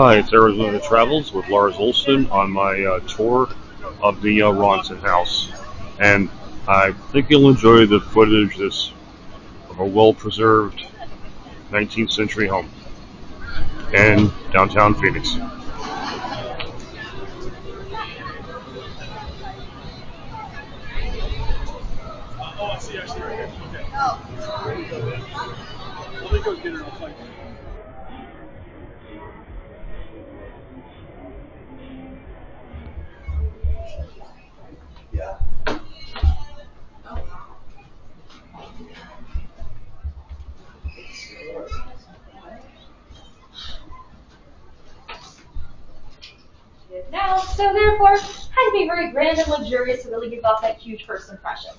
Hi, it's Arizona Travels with Lars Olson on my tour of the Ronson house. And I think you'll enjoy the footage of a well-preserved 19th century home in downtown Phoenix. Now, so therefore, had to be very grand and luxurious to really give off that huge first impression.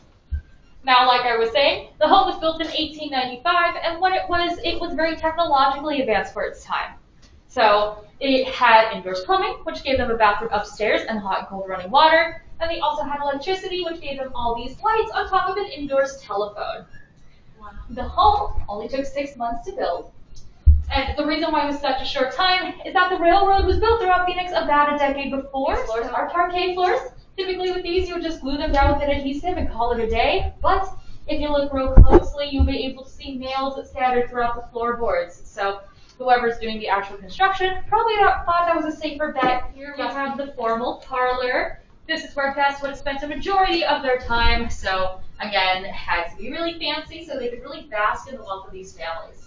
Now, like I was saying, the home was built in 1895, and what it was very technologically advanced for its time. So it had indoors plumbing, which gave them a bathroom upstairs and hot and cold running water, and they also had electricity, which gave them all these lights on top of an indoors telephone. The home only took 6 months to build, and the reason why it was such a short time is that the railroad was built throughout Phoenix about a decade before. Floors are parquet floors. Typically with these, you would just glue them down with an adhesive and call it a day. But if you look real closely, you'll be able to see nails scattered throughout the floorboards. So whoever's doing the actual construction probably thought that was a safer bet. Here we have the formal parlor. This is where guests would have spent a majority of their time. So again, it had to be really fancy so they could really bask in the wealth of these families.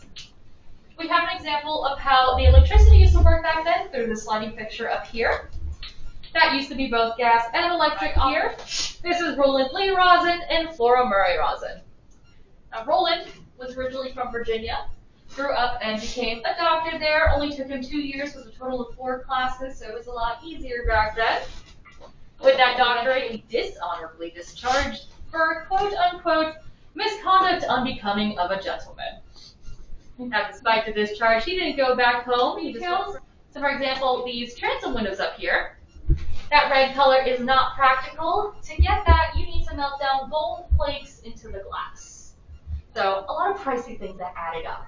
We have an example of how the electricity used to work back then through the sliding fixture up here. That used to be both gas and electric here. This is Roland Lee Rosson and Flora Murray Rosson. Now Roland was originally from Virginia, grew up and became a doctor there. Only took him 2 years, was a total of 4 classes, so it was a lot easier back then. With that doctorate, he dishonorably discharged for quote-unquote misconduct unbecoming of a gentleman. Now, despite the discharge, he didn't go back home. So, for example, these transom windows up here, that red color is not practical. To get that, you need to melt down gold flakes into the glass. So, a lot of pricey things that added up.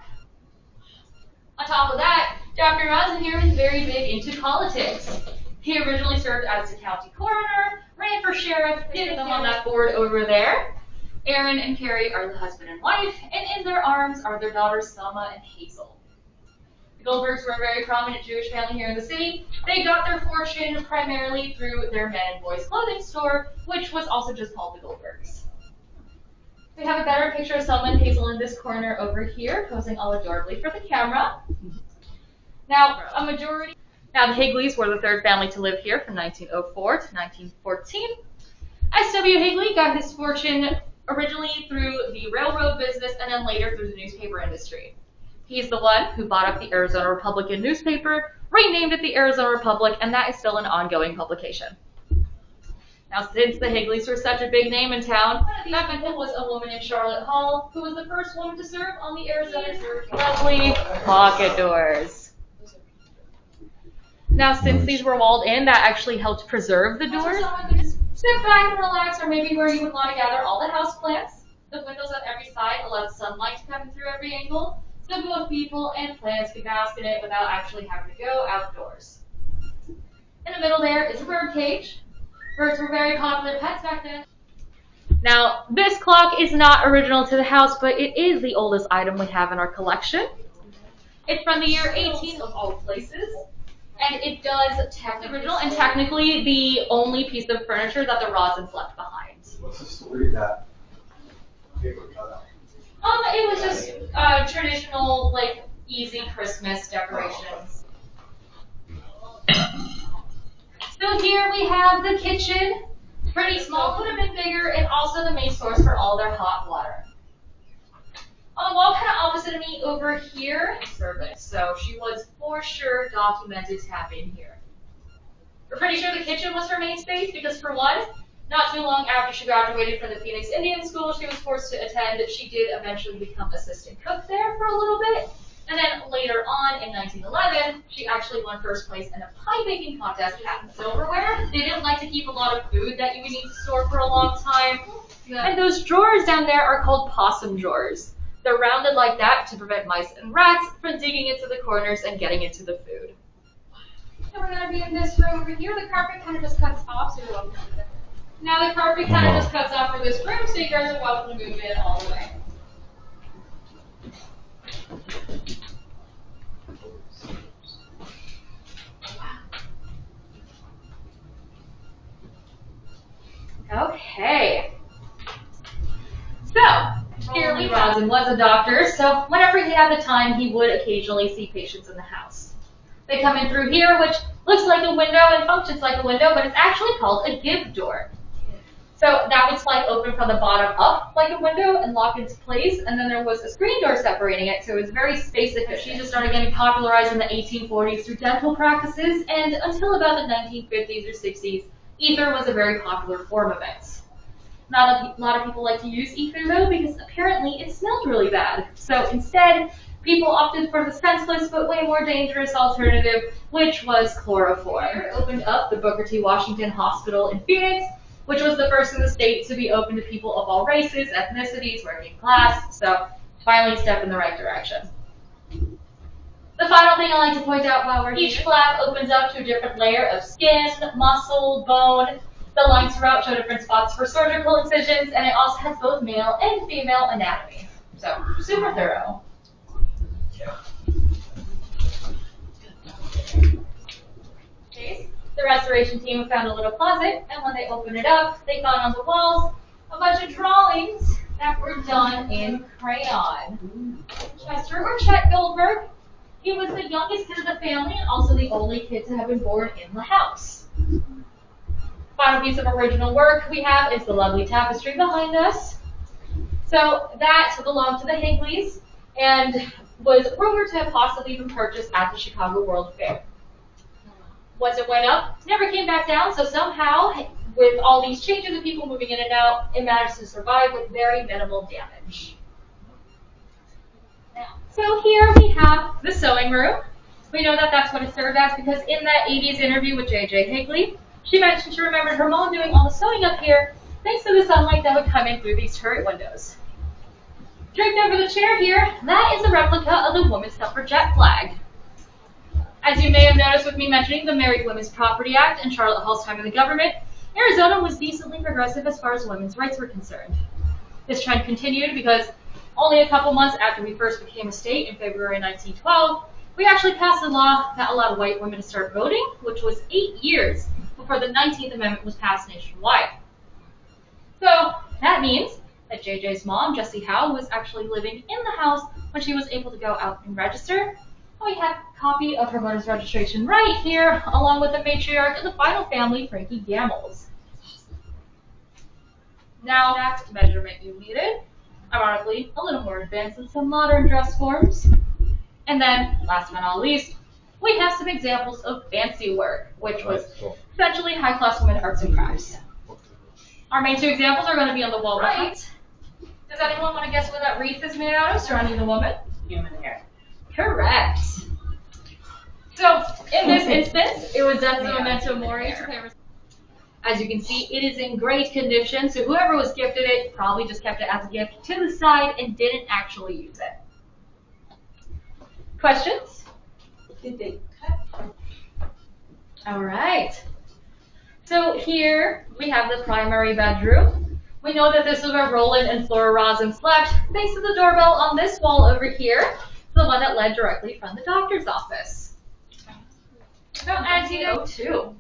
On top of that, Dr. Rosson here is very big into politics. He originally served as the county coroner, ran for sheriff, did them on that board over there. Aaron and Carrie are the husband and wife, and in their arms are their daughters Selma and Hazel. The Goldbergs were a very prominent Jewish family here in the city. They got their fortune primarily through their men and boys clothing store, which was also just called the Goldbergs. We have a better picture of Selma and Hazel in this corner over here, posing all adorably for the camera. Now, the Higleys were the third family to live here from 1904 to 1914. S.W. Higley got his fortune originally through the railroad business and then later through the newspaper industry. He's the one who bought up the Arizona Republican newspaper, renamed it the Arizona Republic, and that is still an ongoing publication. Now, since the Higleys were such a big name in town, that people was a woman in Charlotte Hall who was the first woman to serve on the Arizona lovely pocket doors. Now, since these were walled in, that actually helped preserve the doors. Sit back and relax, or maybe where you would want to gather all the house plants. The windows on every side allowed sunlight to come through every angle, so both people and plants could bask in it without actually having to go outdoors. In the middle there is a bird cage. Birds were very popular pets back then. Now, this clock is not original to the house, but it is the oldest item we have in our collection. It's from the year 18 of all places. And it does original and technically the only piece of furniture that the Rossons left behind. What's the story of that paper cutout? It was just traditional, like, easy Christmas decorations. So here we have the kitchen. Pretty small, could have been bigger, and also the main source for all their hot water. On the wall kind of opposite of me over here, service. So she was for sure documented to have been here. We're pretty sure the kitchen was her main space because for one, not too long after she graduated from the Phoenix Indian School she was forced to attend, she did eventually become assistant cook there for a little bit. And then later on in 1911, she actually won first place in a pie baking contest at silverware. They didn't like to keep a lot of food that you would need to store for a long time. Yeah. And those drawers down there are called possum drawers. They're rounded like that to prevent mice and rats from digging into the corners and getting into the food. going to be in this room over here. The carpet kind of just cuts off, so you're welcome to move it. Now the carpet kind of just cuts off for this room, so you guys are welcome to move it all the way. Okay. So, here Rosson was a doctor, so whenever he had the time, he would occasionally see patients in the house. They come in through here, which looks like a window and functions like a window, but it's actually called a give door. So that would slide open from the bottom up like a window and lock into place, and then there was a screen door separating it, so it was very space efficient. She just started getting popularized in the 1840s through dental practices, and until about the 1950s or 60s, ether was a very popular form of it. Not a lot of people like to use ether though, because apparently it smelled really bad. So instead, people opted for the scentless but way more dangerous alternative, which was chloroform. It opened up the Booker T. Washington Hospital in Phoenix, which was the first in the state to be open to people of all races, ethnicities, working class. So finally a step in the right direction. The final thing I like to point out while we're here, each flap opens up to a different layer of skin, muscle, bone. The lines throughout show different spots for surgical incisions, and it also has both male and female anatomy. So, super thorough. Okay. The restoration team found a little closet, and when they opened it up, they found on the walls a bunch of drawings that were done in crayon. Chester or Chet Goldberg, he was the youngest kid of the family and also the only kid to have been born in the house. Final piece of original work we have is the lovely tapestry behind us. So that belonged to the Higleys and was rumored to have possibly been purchased at the Chicago World Fair. Once it went up, never came back down, so somehow, with all these changes of people moving in and out, it managed to survive with very minimal damage. So here we have the sewing room. We know that that's what it served as because in that 80s interview with J.J. Higley, she mentioned she remembered her mom doing all the sewing up here thanks to the sunlight that would come in through these turret windows. Draped over the chair here, that is a replica of the Women's Suffragette flag. As you may have noticed with me mentioning the Married Women's Property Act and Charlotte Hall's time in the government, Arizona was decently progressive as far as women's rights were concerned. This trend continued because only a couple months after we first became a state in February 1912, we actually passed a law that allowed white women to start voting, which was 8 years before the 19th Amendment was passed nationwide. So that means that JJ's mom, Jessie Howe, was actually living in the house when she was able to go out and register. We have a copy of her voter's registration right here, along with the matriarch of the final family, Frankie Gambles. Now, that measurement you needed, ironically, a little more advanced than some modern dress forms. And then, last but not least, we have some examples of fancy work, which was essentially high-class women arts and crafts. Our main two examples are going to be on the wall right. Does anyone want to guess what that wreath is made out of surrounding the woman? Human hair. Correct. So, in this instance, it was done as a memento mori to pay respect. As you can see, it is in great condition, so whoever was gifted it probably just kept it as a gift to the side and didn't actually use it. Questions? Did they All right. So here we have the primary bedroom. We know that this is where Roland and Flora Rosson slept, thanks to the doorbell on this wall over here, the one that led directly from the doctor's office. Now, as you know, too.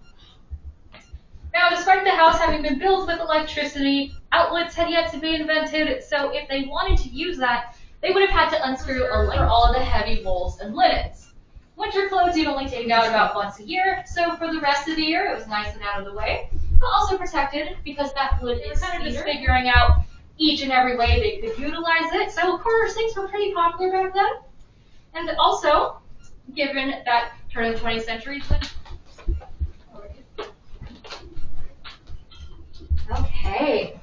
Now, despite the house having been built with electricity, outlets had yet to be invented, so if they wanted to use that, they would have had to unscrew a light for all of the heavy wools and linens. Winter clothes you'd only take out about once a year, so for the rest of the year it was nice and out of the way, but also protected because that wood is kind of just figuring out each and every way they could utilize it. So corner sinks were pretty popular back then. And also, given that turn of the 20th century, okay.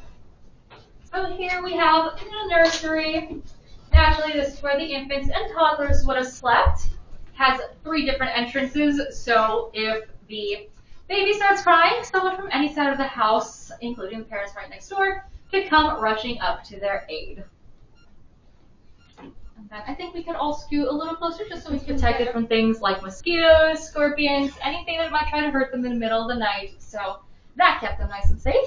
So here we have the nursery. Naturally, this is where the infants and toddlers would have slept. Has 3 different entrances, so if the baby starts crying, someone from any side of the house, including the parents right next door, could come rushing up to their aid. And then I think we could all scoot a little closer just so we can protect it from things like mosquitoes, scorpions, anything that might try to hurt them in the middle of the night. So that kept them nice and safe.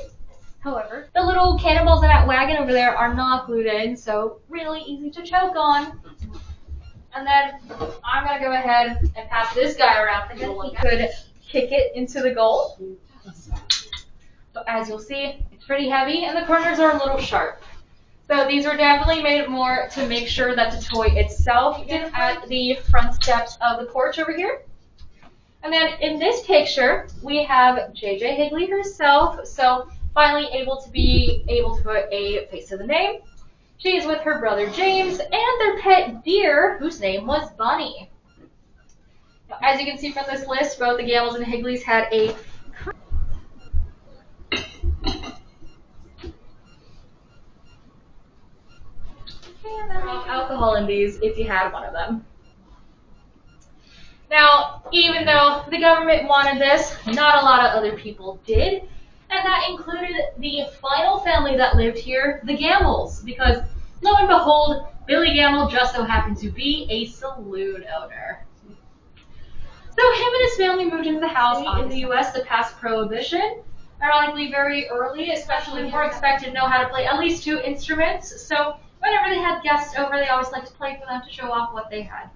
However, the little cannonballs in that wagon over there are not glued in, so really easy to choke on. And then I'm going to go ahead and pass this guy around thinking he could kick it into the goal. So as you'll see, it's pretty heavy and the corners are a little sharp. So these were definitely made more to make sure that the toy itself is at the front steps of the porch over here. And then in this picture, we have JJ Higley herself, so finally able to put a face to the name. She is with her brother James and their pet deer, whose name was Bunny. Now, as you can see from this list, both the Gambles and the Higleys had a alcohol in these if you had one of them. Now, even though the government wanted this, not a lot of other people did, and that included the final family that lived here, the Gambles, because lo and behold, Billy Gamble just so happened to be a saloon owner. So him and his family moved into the house in the U.S. to pass Prohibition, ironically very early, especially if we're expected to know how to play at least 2 instruments, so whenever they had guests over, they always liked to play for them to show off what they had.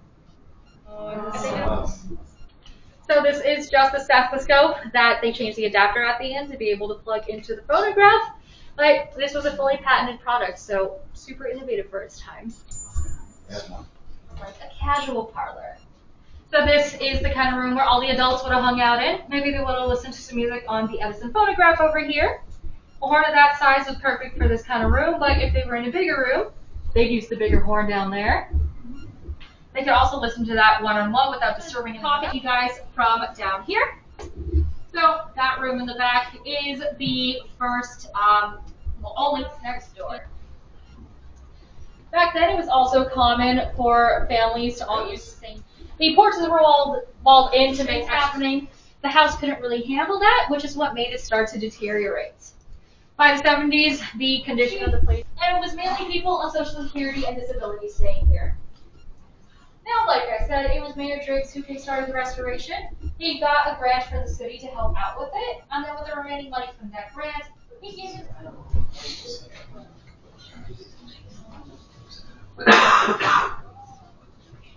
So this is just a stethoscope that they changed the adapter at the end to be able to plug into the phonograph, but this was a fully patented product, so super innovative for its time. Like a casual parlor. So this is the kind of room where all the adults would have hung out in. Maybe they would have listened to some music on the Edison phonograph over here. A horn of that size was perfect for this kind of room, but if they were in a bigger room, they'd use the bigger horn down there. They could also listen to that one-on-one without disturbing and talking to you guys from down here. So that room in the back is the first, only next door. Back then, it was also common for families to all use the same. The porches were walled in to make happening. The house couldn't really handle that, which is what made it start to deteriorate. By the 70s, the condition of the place, and it was mainly people on Social Security and disability staying here. Now, like I said, it was Mayor Driggs who kickstarted the restoration. He got a grant from the city to help out with it, and then with the remaining money from that grant, he gave it.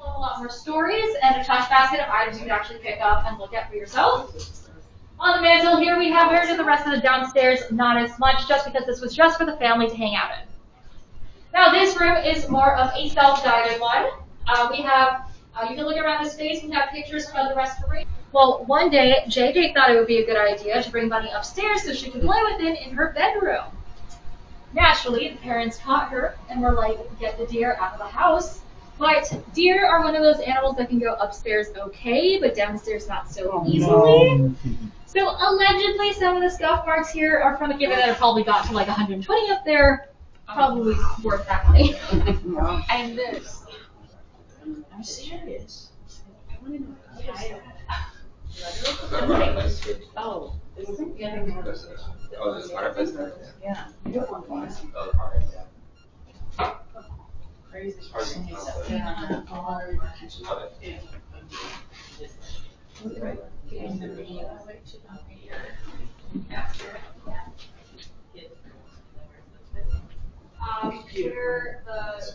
A lot more stories and a touch basket of items you can actually pick up and look at for yourself. On the mantle here, we have heard of the rest of the downstairs, not as much, just because this was just for the family to hang out in. Now, this room is more of a self-guided one. You can look around the space. We have pictures from the restoration. Well, one day, JJ thought it would be a good idea to bring Bunny upstairs so she could play with him in her bedroom. Naturally, the parents caught her and were like, get the deer out of the house. But deer are one of those animals that can go upstairs okay, but downstairs not so easily. So allegedly, some of the scuff marks here are from a given that have probably got to like 120 up there. Probably worth that money. And this. I'm serious. Oh, this is this fireplace there? yeah. Crazy. Here, the